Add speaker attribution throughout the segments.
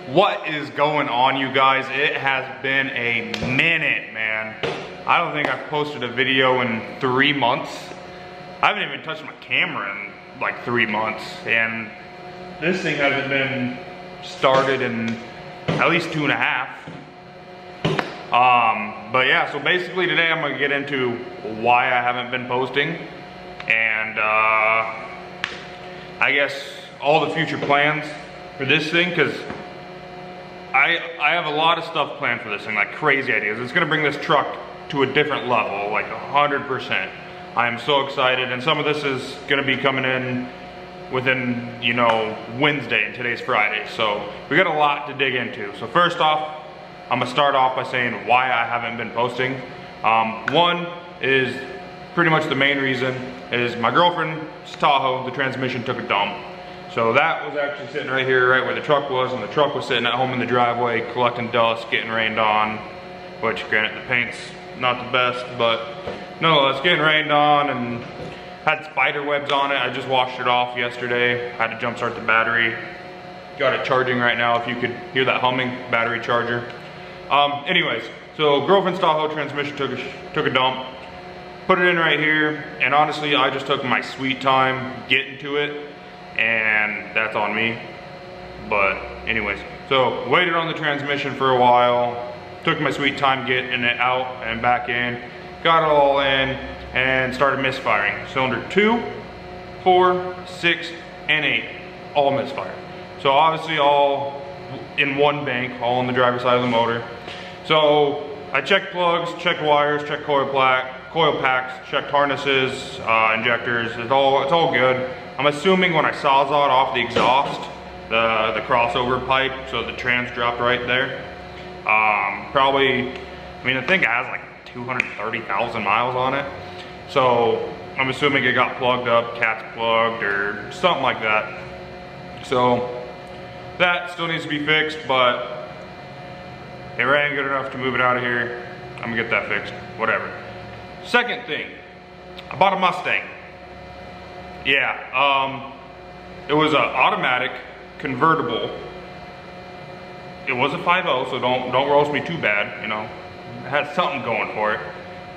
Speaker 1: What is going on, you guys? It has been a minute, man. I don't think I've posted a video in 3 months. I haven't even touched my camera in like 3 months, and this thing hasn't been started in at least 2.5. But yeah, so basically today I'm gonna get into why I haven't been posting, and I guess all the future plans for this thing, because I have a lot of stuff planned for this thing, like crazy ideas. It's gonna bring this truck to a different level, like 100%. I am so excited, and some of this is gonna be coming in within, you know, Wednesday, and today's Friday. So we got a lot to dig into. So first off, I'm gonna start off by saying why I haven't been posting. One is pretty much the main reason is my girlfriend's Tahoe, the transmission took a dump. So that was actually sitting right here, right where the truck was, and the truck was sitting at home in the driveway collecting dust, getting rained on, which granted the paint's not the best, but no, it's getting rained on and had spider webs on it. I just washed it off yesterday. Had to jump start the battery. Got it charging right now, if you could hear that humming, battery charger. Anyways, so girlfriend's Tahoe transmission took a dump. Put it in right here, and honestly, I just took my sweet time getting to it, and that's on me. But anyways, so waited on the transmission for a while, took my sweet time getting it out and back in, got it all in, and started misfiring. Cylinder 2, 4, 6, and 8, all misfired. So obviously all in one bank, all on the driver's side of the motor. So I checked plugs, checked wires, checked coil packs, checked harnesses, injectors. It's all good. I'm assuming when I sawzawed off the exhaust, the crossover pipe, so the trans dropped right there. Probably, I mean, the thing has like 230,000 miles on it. So I'm assuming it got plugged up, cat's plugged, or something like that. So that still needs to be fixed, but it ran good enough to move it out of here. I'm gonna get that fixed, whatever. Second thing, I bought a Mustang. Yeah, it was an automatic convertible. It was a 5.0, so don't roast me too bad, you know. It had something going for it.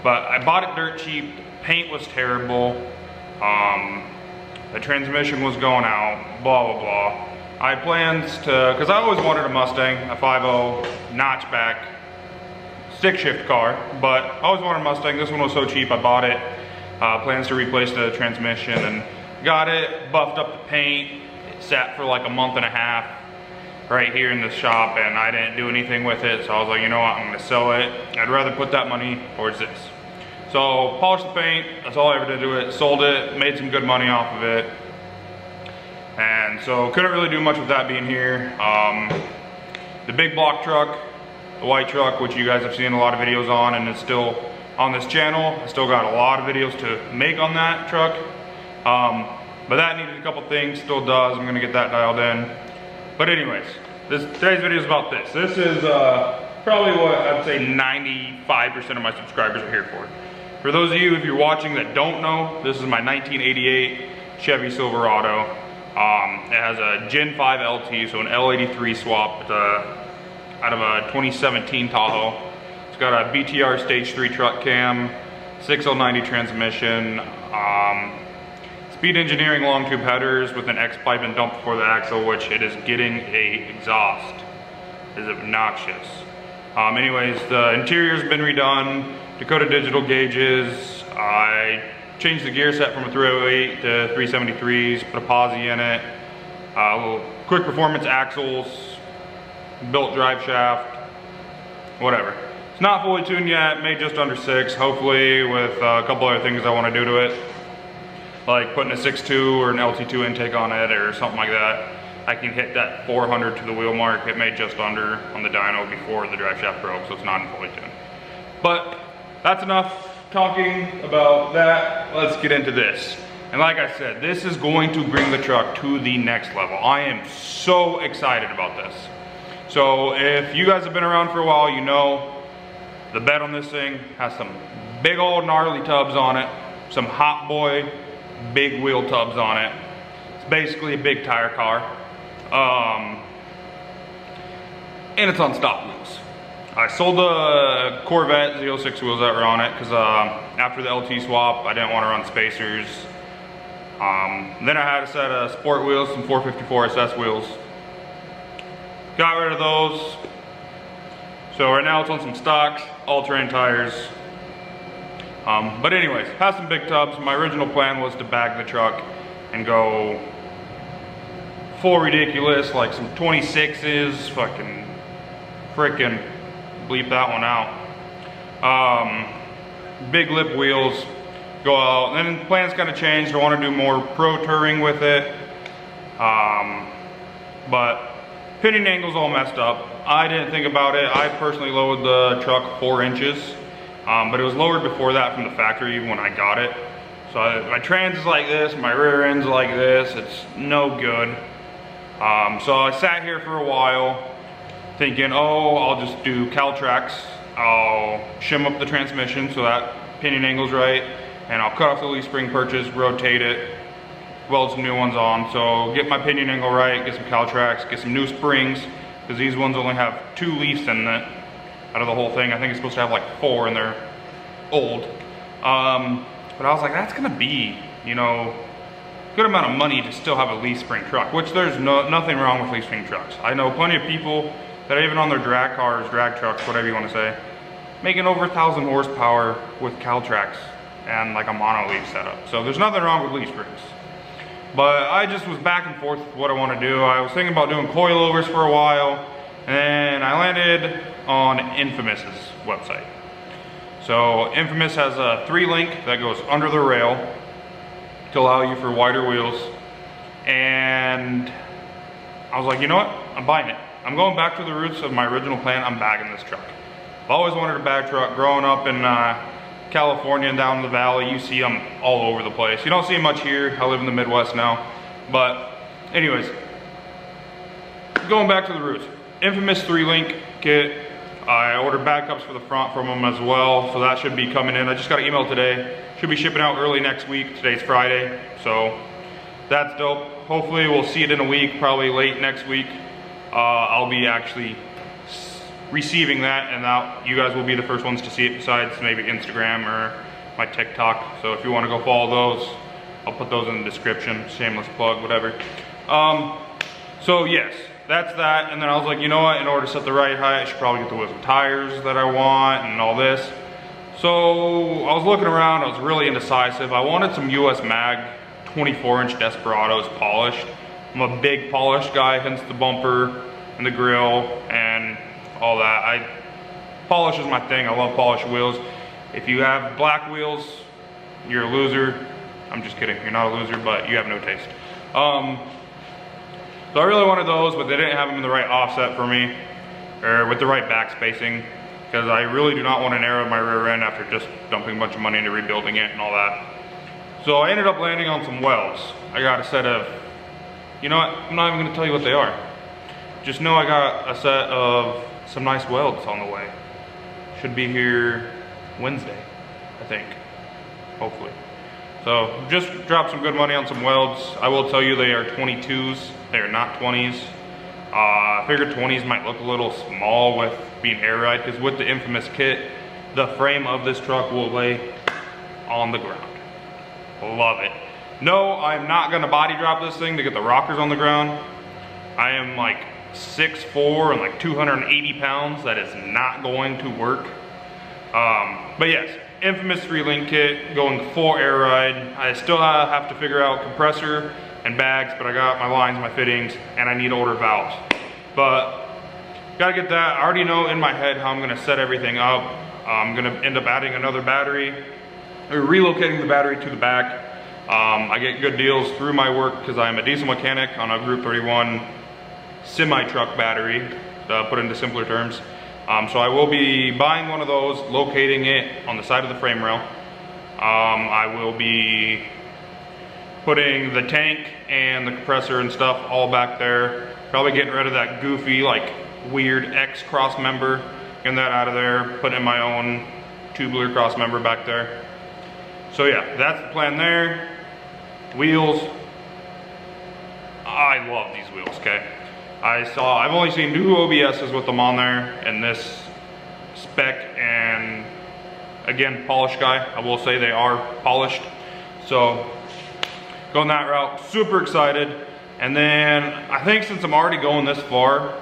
Speaker 1: But I bought it dirt cheap, the paint was terrible, the transmission was going out, blah, blah, blah. I had plans to, because I always wanted a Mustang, a 5.0, notchback, stick shift car, but I always wanted a Mustang. This one was so cheap, I bought it. Plans to replace the transmission, and got it, buffed up the paint. It sat for like a month and a half right here in the shop, and I didn't do anything with it. So I was like, you know what, I'm gonna sell it. I'd rather put that money towards this. So polished the paint, that's all I ever did to it. Sold it, made some good money off of it. And so couldn't really do much with that being here. The big block truck, the white truck, which you guys have seen a lot of videos on, and it's still on this channel. I still got a lot of videos to make on that truck. But that needed a couple things, still does. I'm gonna get that dialed in. But anyways, today's video is about this. This is probably what I'd say 95% of my subscribers are here for. For those of you, if you're watching that don't know, this is my 1988 Chevy Silverado. It has a Gen 5 LT, so an L83 swap out of a 2017 Tahoe. It's got a BTR Stage 3 truck cam, 6090 transmission, Speed Engineering long tube headers with an X pipe and dump before the axle, which it is getting a exhaust. It is obnoxious. Anyways, the interior's been redone, Dakota digital gauges. I changed the gear set from a 308 to 373s, put a posi in it, little quick performance axles, built drive shaft, whatever. It's not fully tuned yet, made just under 6, hopefully with a couple other things I want to do to it, like putting a 6.2 or an LT2 intake on it or something like that. I can hit that 400 to the wheel mark. It made just under on the dyno before the drive shaft broke, so it's not in fully tuned. But that's enough talking about that. Let's get into this. And like I said, this is going to bring the truck to the next level. I am so excited about this. So if you guys have been around for a while, you know the bed on this thing has some big old gnarly tubs on it, some Hot Boy big wheel tubs on it. It's basically a big tire car. and it's on stock wheels. I sold the Corvette Z06 wheels that were on it because after the LT swap, I didn't want to run spacers. Then I had a set of sport wheels, some 454 SS wheels. Got rid of those. So right now it's on some stocks, all-terrain tires. But anyways, has some big tubs. My original plan was to bag the truck and go full ridiculous, like some 26s, fucking frickin' bleep that one out. Big lip wheels, go out. And then the plans kind of changed. I want to do more pro touring with it. But pinion angle's all messed up. I didn't think about it. I personally lowered the truck 4 inches. But it was lowered before that from the factory when I got it. So my trans is like this, my rear end's like this. It's no good. So I sat here for a while thinking, oh, I'll just do Caltrax. I'll shim up the transmission so that pinion angle's right, and I'll cut off the leaf spring purchase, rotate it, weld some new ones on. So get my pinion angle right, get some Caltrax, get some new springs, because these ones only have 2 leaves in it out of the whole thing. I think it's supposed to have like 4 and they're old. But I was like, that's gonna be, you know, good amount of money to still have a leaf spring truck, which there's nothing wrong with leaf spring trucks. I know plenty of people that are even on their drag cars, drag trucks, whatever you want to say, making over 1,000 horsepower with Caltrax and like a mono leaf setup. So there's nothing wrong with leaf springs. But I just was back and forth with what I want to do. I was thinking about doing coilovers for a while, and I landed on Infamous's website. So Infamous has a 3-link that goes under the rail to allow you for wider wheels. And I was like, you know what? I'm buying it. I'm going back to the roots of my original plan. I'm bagging this truck. I've always wanted a bag truck. Growing up in California and down in the valley, you see them all over the place. You don't see them much here. I live in the Midwest now. But anyways, going back to the roots. Infamous 3-link kit. I ordered backups for the front from them as well, so that should be coming in. I just got an email today. Should be shipping out early next week. Today's Friday, so that's dope. Hopefully we'll see it in a week, probably late next week. I'll be actually receiving that, and now you guys will be the first ones to see it, besides maybe Instagram or my TikTok. So if you want to go follow those, I'll put those in the description. Shameless plug, whatever. So yes, that's that. And then I was like, you know what, in order to set the right height, I should probably get the wisdom tires that I want and all this. So I was looking around, I was really indecisive. I wanted some US Mag 24-inch Desperados polished. I'm a big polished guy, hence the bumper and the grill and all that. Polish is my thing. I love polished wheels. If you have black wheels, you're a loser. I'm just kidding, you're not a loser, but you have no taste. So I really wanted those, but they didn't have them in the right offset for me, or with the right back spacing, because I really do not want to narrow my rear end after just dumping a bunch of money into rebuilding it and all that. So I ended up landing on some welds. I got a set of, you know what, I'm not even going to tell you what they are. Just know I got a set of some nice welds on the way. Should be here Wednesday, I think, hopefully. So just dropped some good money on some welds. I will tell you they are 22s, they are not 20s. I figured 20s might look a little small with being air ride, because with the Infamous kit, the frame of this truck will lay on the ground. Love it. No, I'm not gonna body drop this thing to get the rockers on the ground. I am like 6'4" and like 280 pounds. That is not going to work. But yes, Infamous 3-link kit, going full air ride. I still have to figure out compressor and bags, but I got my lines, my fittings, and I need to order valves. But gotta get that. I already know in my head how I'm gonna set everything up. I'm gonna end up adding another battery, or relocating the battery to the back. I get good deals through my work because I am a diesel mechanic on a Group 31 semi-truck battery, to put into simpler terms. So I will be buying one of those, locating it on the side of the frame rail. I will be putting the tank and the compressor and stuff all back there. Probably getting rid of that goofy, like weird X cross member, getting that out of there, putting in my own tubular cross member back there. So yeah, that's the plan there. Wheels, I love these wheels, okay? I've only seen 2 OBSs with them on there, and this spec, and again, polished guy. I will say they are polished. So going that route, super excited. And then I think since I'm already going this far,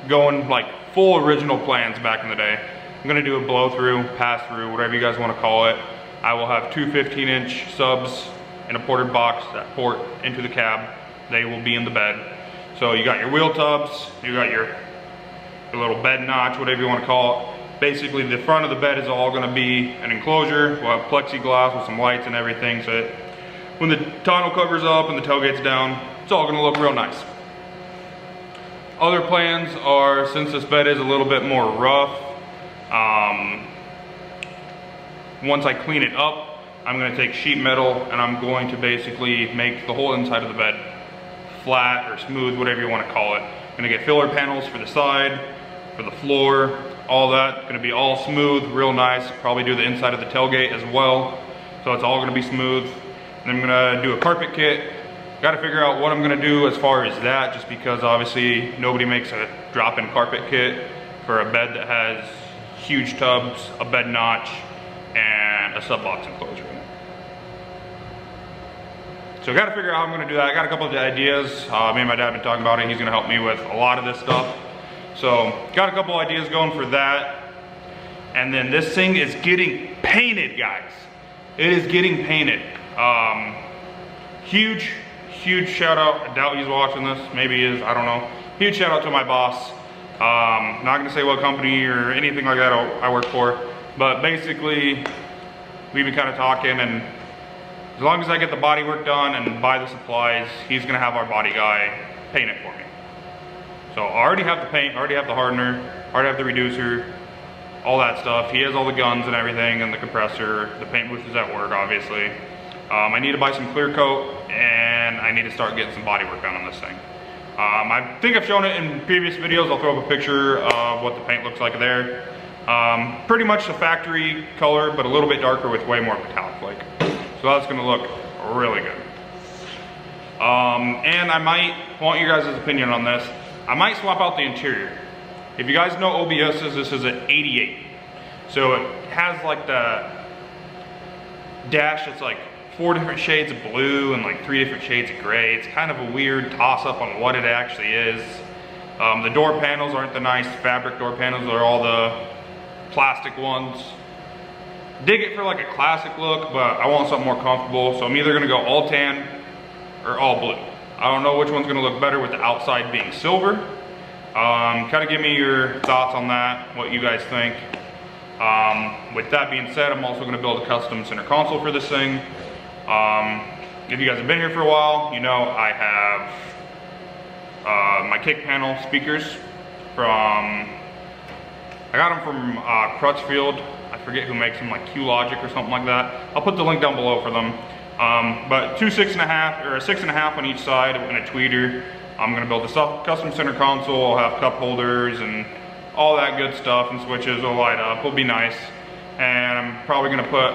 Speaker 1: going like full original plans back in the day, I'm gonna do a blow through, pass through, whatever you guys wanna call it. I will have 2 15-inch subs in a ported box that port into the cab. They will be in the bed. So you got your wheel tubs, you got your little bed notch, whatever you wanna call it. Basically the front of the bed is all gonna be an enclosure. We'll have plexiglass with some lights and everything, so that when the tonneau cover's up and the tailgate's down, it's all gonna look real nice. Other plans are, since this bed is a little bit more rough, once I clean it up, I'm gonna take sheet metal and I'm going to basically make the whole inside of the bed flat or smooth, whatever you wanna call it. I'm gonna get filler panels for the side, for the floor, all that. Gonna be all smooth, real nice. Probably do the inside of the tailgate as well. So it's all gonna be smooth. And I'm gonna do a carpet kit. Got to figure out what I'm gonna do as far as that, just because obviously nobody makes a drop-in carpet kit for a bed that has huge tubs, a bed notch, and a sub box enclosure in it. So got to figure out how I'm gonna do that. I got a couple of ideas. Me and my dad have been talking about it. He's gonna help me with a lot of this stuff. So got a couple ideas going for that. And then this thing is getting painted, guys. It is getting painted. Huge shout out. I doubt he's watching this. Maybe he is, I don't know. Huge shout out to my boss. Not gonna say what company or anything like that I work for, but basically we've been kind of talking, and as long as I get the body work done and buy the supplies, he's gonna have our body guy paint it for me. So I already have the paint, I already have the hardener, I already have the reducer, all that stuff. He has all the guns and everything, and the compressor. The paint booth is at work, obviously. I need to buy some clear coat, and I need to start getting some body work done on this thing. I think I've shown it in previous videos. I'll throw up a picture of what the paint looks like there. Pretty much the factory color, but a little bit darker with way more metallic like. So that's gonna look really good. And I might want your guys' opinion on this. I might swap out the interior. If you guys know OBS's, this is an 88. So it has like the dash that's like 4 different shades of blue and like 3 different shades of gray. It's kind of a weird toss up on what it actually is. The door panels aren't the nice fabric door panels, they're all the plastic ones. Dig it for like a classic look, but I want something more comfortable. So I'm either gonna go all tan or all blue. I don't know which one's gonna look better with the outside being silver. Kind of give me your thoughts on that, what you guys think. With that being said, I'm also gonna build a custom center console for this thing. If you guys have been here for a while, you know I have my kick panel speakers from, I got them from Crutchfield. I forget who makes them, like Q-Logic or something like that. I'll put the link down below for them. But 2 6.5 or a 6.5 on each side and a tweeter. I'm gonna build a custom center console. I'll have cup holders and all that good stuff, and switches will light up. Will be nice. And I'm probably gonna put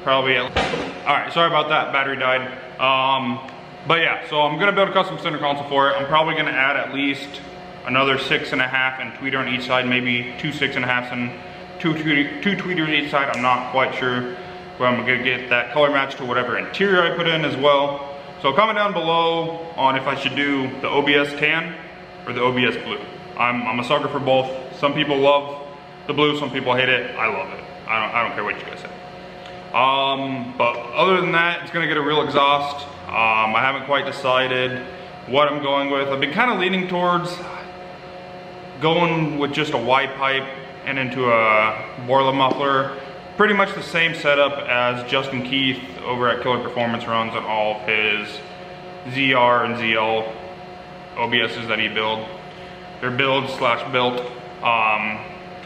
Speaker 1: all right, sorry about that, battery died. But yeah, so I'm gonna build a custom center console for it. I'm probably gonna add at least another 6.5 and tweeter on each side, maybe 2 6.5s and two tweeters each side. I'm not quite sure, but I'm gonna get that color match to whatever interior I put in as well. So comment down below on if I should do the OBS tan or the OBS blue. I'm a sucker for both. Some people love the blue, some people hate it. I love it. I don't care what you guys say. But other than that, it's gonna get a real exhaust. I haven't quite decided what I'm going with. I've been kind of leaning towards going with just a Y pipe and into a boiler muffler. Pretty much the same setup as Justin Keith over at Killer Performance runs on all of his ZR and ZL OBSs that he built. They're built, because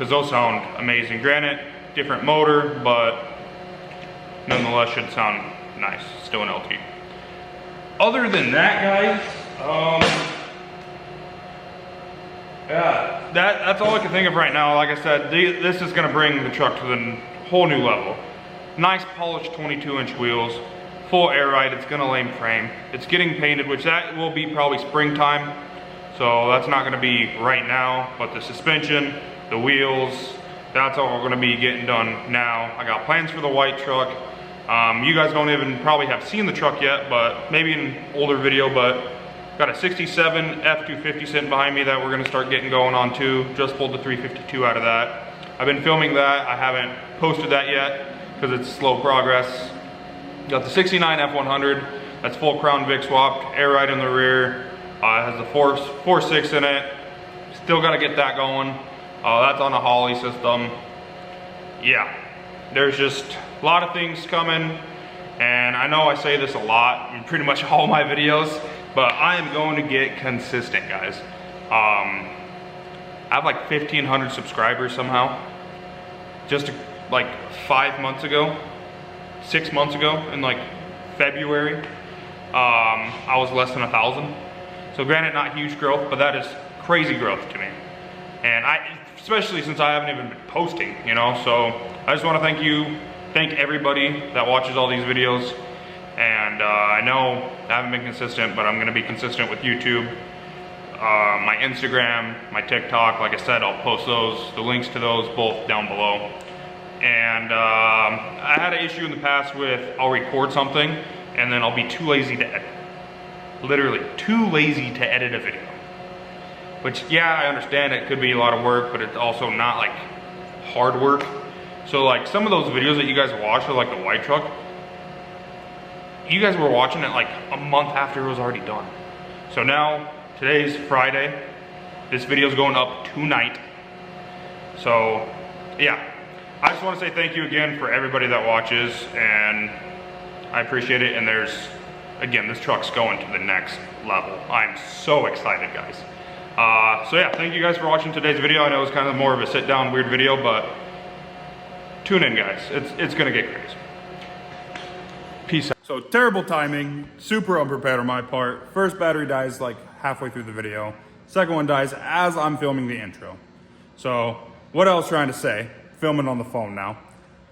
Speaker 1: those sound amazing. Granted, different motor, but nonetheless should sound nice. Still an LT. Other than that, guys, yeah, that's all I can think of right now. Like I said, this is gonna bring the truck to the whole new level. Nice polished 22-inch wheels, full air ride. It's gonna lame frame. It's getting painted, which that will be probably springtime. So that's not gonna be right now, but the suspension, the wheels, that's all gonna be getting done now. I got plans for the white truck. You guys don't even probably have seen the truck yet, but maybe in an older video, but got a 67 F250 sitting behind me that we're gonna start getting going on too. Just pulled the 352 out of that. I've been filming that. I haven't posted that yet because it's slow progress. Got the 69 F100, that's full Crown Vic swapped, air ride in the rear. It has the 4.6 in it. Still gotta get that going. That's on a Holly system. Yeah, there's just a lot of things coming. And I know I say this a lot in pretty much all my videos, but I am going to get consistent, guys. I have like 1,500 subscribers somehow. Just like 5 months ago, 6 months ago, in like February, I was less than 1,000. So granted, not huge growth, but that is crazy growth to me. And especially since I haven't even been posting, you know. So I just want to thank everybody that watches all these videos. And I know I haven't been consistent, but I'm going to be consistent with YouTube, my Instagram, my TikTok. Like I said, I'll post the links to those both down below. And I had an issue in the past with I'll record something and then I'll be too lazy to edit. Literally too lazy to edit a video. Which, yeah, I understand it could be a lot of work, but it's also not like hard work. So like some of those videos that you guys watch of like the white truck, you guys were watching it like a month after it was already done. So now, today's Friday. This video's going up tonight. So, yeah. I just want to say thank you again for everybody that watches, and I appreciate it. And there's, again, this truck's going to the next level. I'm so excited, guys. So yeah, thank you guys for watching today's video. I know it's kind of more of a sit-down weird video, but tune in, guys. It's gonna get crazy. Peace out. So terrible timing, super unprepared on my part. First battery dies like halfway through the video. Second one dies as I'm filming the intro. So what I was trying to say, filming on the phone now,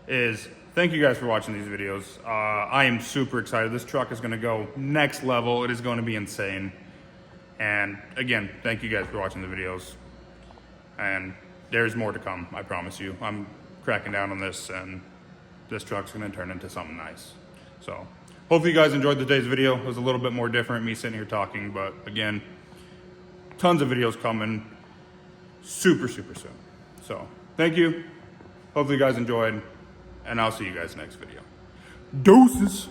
Speaker 1: is thank you guys for watching these videos. I am super excited. This truck is gonna go next level. It is gonna be insane. And again, thank you guys for watching the videos. And there's more to come, I promise you. I'm cracking down on this, and this truck's gonna turn into something nice. So hopefully you guys enjoyed today's video. It was a little bit more different, me sitting here talking, but again, tons of videos coming super soon. So thank you. Hopefully you guys enjoyed, and I'll see you guys next video. Deuces.